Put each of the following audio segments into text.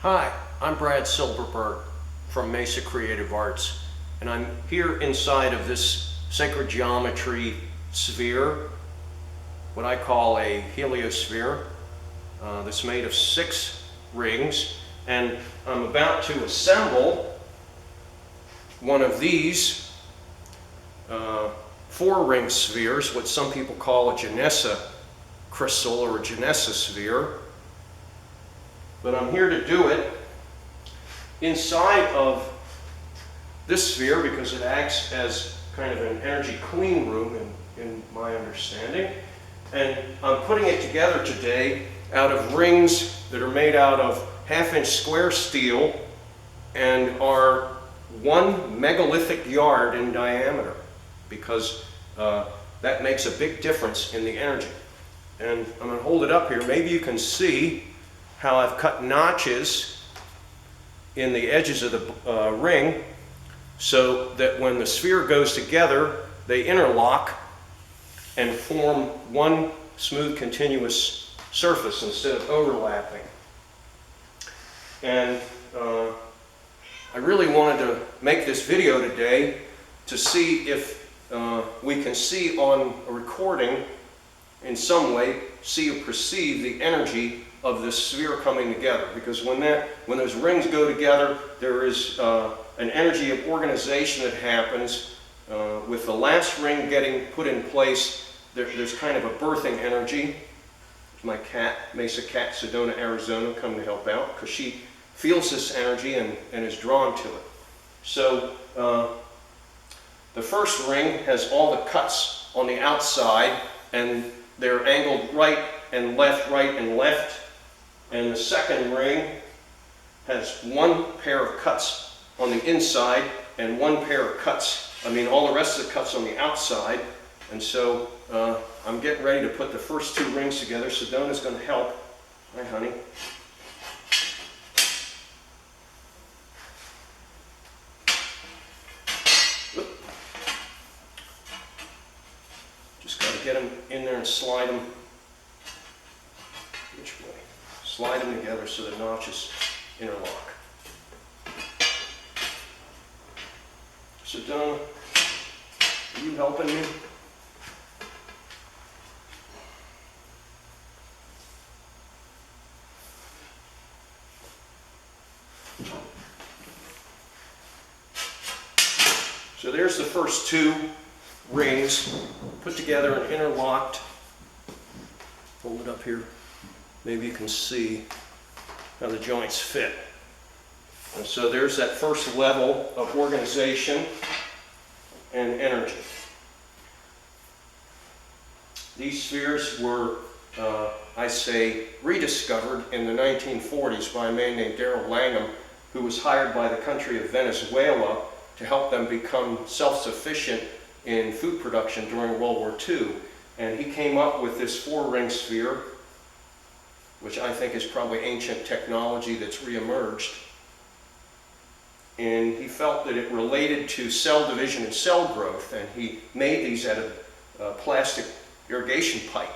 Hi, I'm Brad Silverberg from Mesa Creative Arts, and I'm here inside of this sacred geometry sphere, what I call a heliosphere, that's made of 6 rings, and I'm about to assemble one of these 4-ring spheres, what some people call a Genesa Crystal or a Genesa sphere. But I'm here to do it inside of this sphere because it acts as kind of an energy clean room in my understanding. And I'm putting it together today out of rings that are made out of 1/2-inch square steel and are 1 megalithic yard in diameter, because that makes a big difference in the energy. And I'm going to hold it up here. Maybe you can see how I've cut notches in the edges of the ring so that when the sphere goes together, they interlock and form one smooth continuous surface instead of overlapping. And I really wanted to make this video today to see if we can see on a recording in some way, see or perceive the energy of this sphere coming together. Because when those rings go together, there is an energy of organization that happens. With the last ring getting put in place, there's kind of a birthing energy. My cat, Mesa Cat, Sedona, Arizona, come to help out because she feels this energy and is drawn to it. So the first ring has all the cuts on the outside, and they're angled right and left, right and left. And the second ring has 1 pair of cuts on the inside and 1 pair of cuts. All the rest of the cuts on the outside. And so I'm getting ready to put the first 2 rings together. Sedona's going to help. Hi, honey. Just got to get them in there and slide them. Which way? Slide them together so the notches interlock. Sedona, are you helping me? So there's the first 2 rings put together and interlocked. Hold it up here. Maybe you can see how the joints fit. And so there's that first level of organization and energy. These spheres were, I say, rediscovered in the 1940s by a man named Darrell Langham, who was hired by the country of Venezuela to help them become self-sufficient in food production during World War II. And he came up with this 4-ring sphere, which I think is probably ancient technology that's reemerged. And he felt that it related to cell division and cell growth, and he made these out of plastic irrigation pipe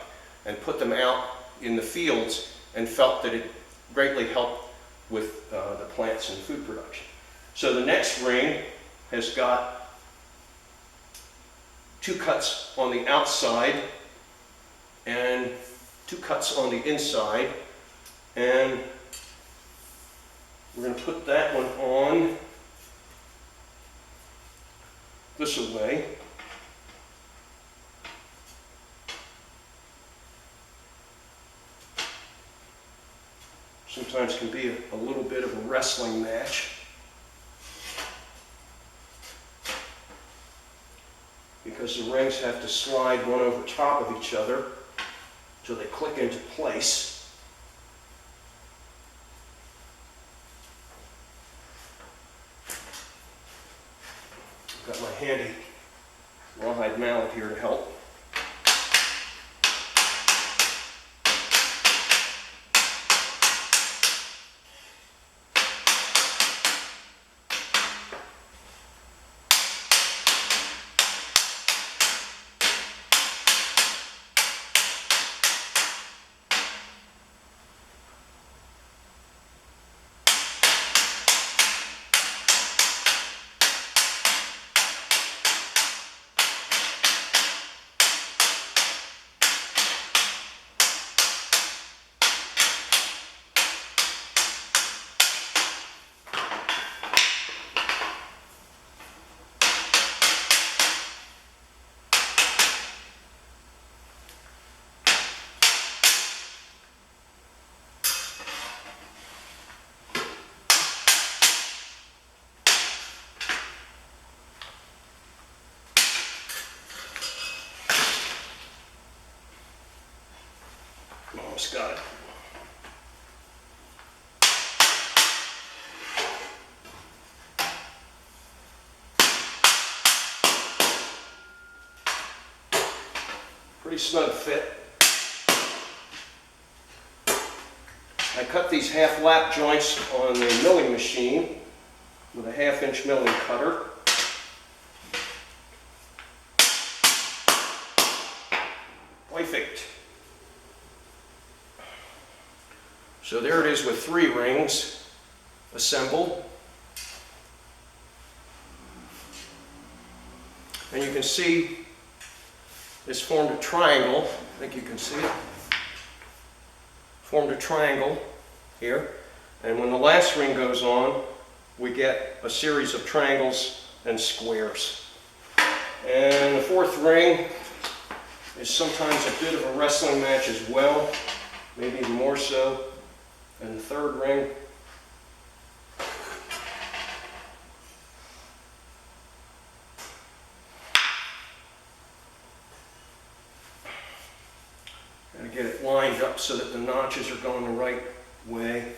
and put them out in the fields, and felt that it greatly helped with the plants and food production. So the next ring has got 2 cuts on the outside and 2 cuts on the inside, and we're going to put that one on this way. Sometimes can be a little bit of a wrestling match, because the rings have to slide one over top of each other till they click into place. Got my handy rawhide mallet here to help. Almost got it. Pretty snug fit. I cut these half lap joints on the milling machine with a 1/2-inch milling cutter. Perfect. So there it is with 3 rings assembled. And you can see it's formed a triangle. I think you can see it. Formed a triangle here. And when the last ring goes on, we get a series of triangles and squares. And the 4th ring is sometimes a bit of a wrestling match as well, maybe even more so. And the 3rd ring got to get it lined up so that the notches are going the right way.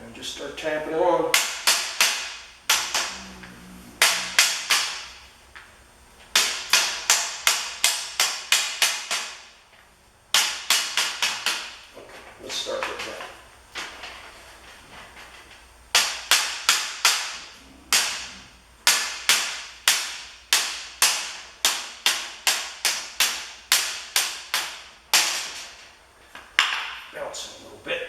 And just start tapping her on. Let's start with that. Bounce it a little bit.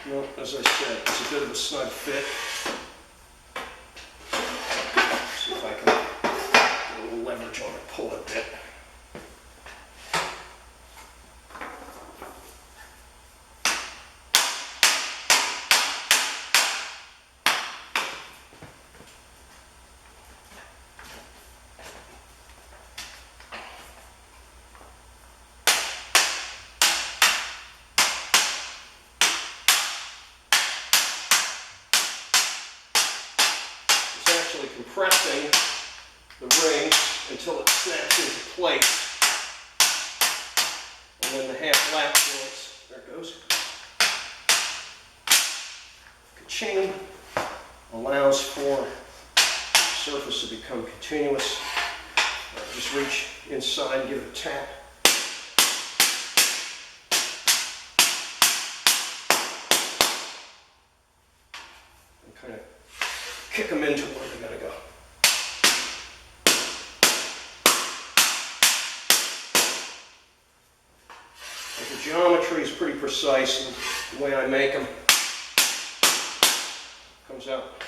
Well, as I said, it's a bit of a snug fit. See if I can get a little leverage on it, pull it a bit. Actually compressing the ring until it snaps into place. And then the half lap joints, there it goes. Ka-ching, allows for the surface to become continuous. Just reach inside and give it a tap. And kind of kick them into where they're going to go. But the geometry is pretty precise, and the way I make them comes out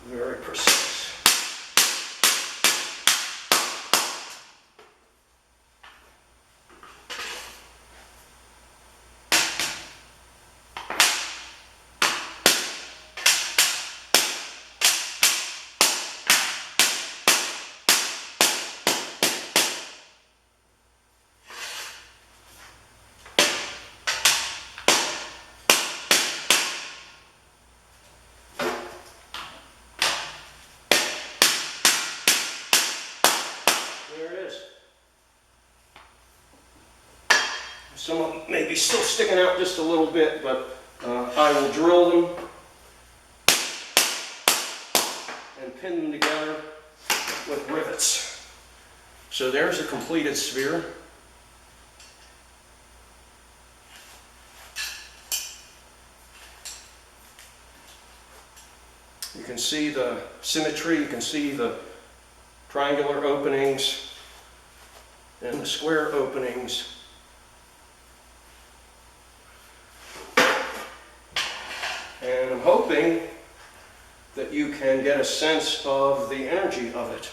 very precise. There it is. Some of them may be still sticking out just a little bit, but I will drill them and pin them together with rivets. So there's a completed sphere. You can see the symmetry, you can see the triangular openings and the square openings. And I'm hoping that you can get a sense of the energy of it.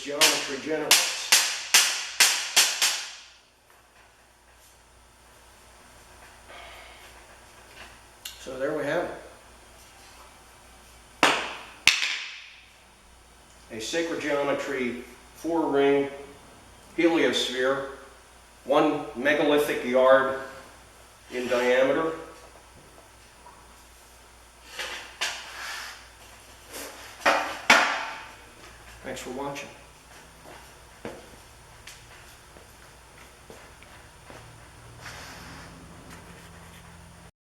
this geometry generates. So there we have it. A sacred geometry 4-ring heliosphere, 1 megalithic yard in diameter. Thanks for watching.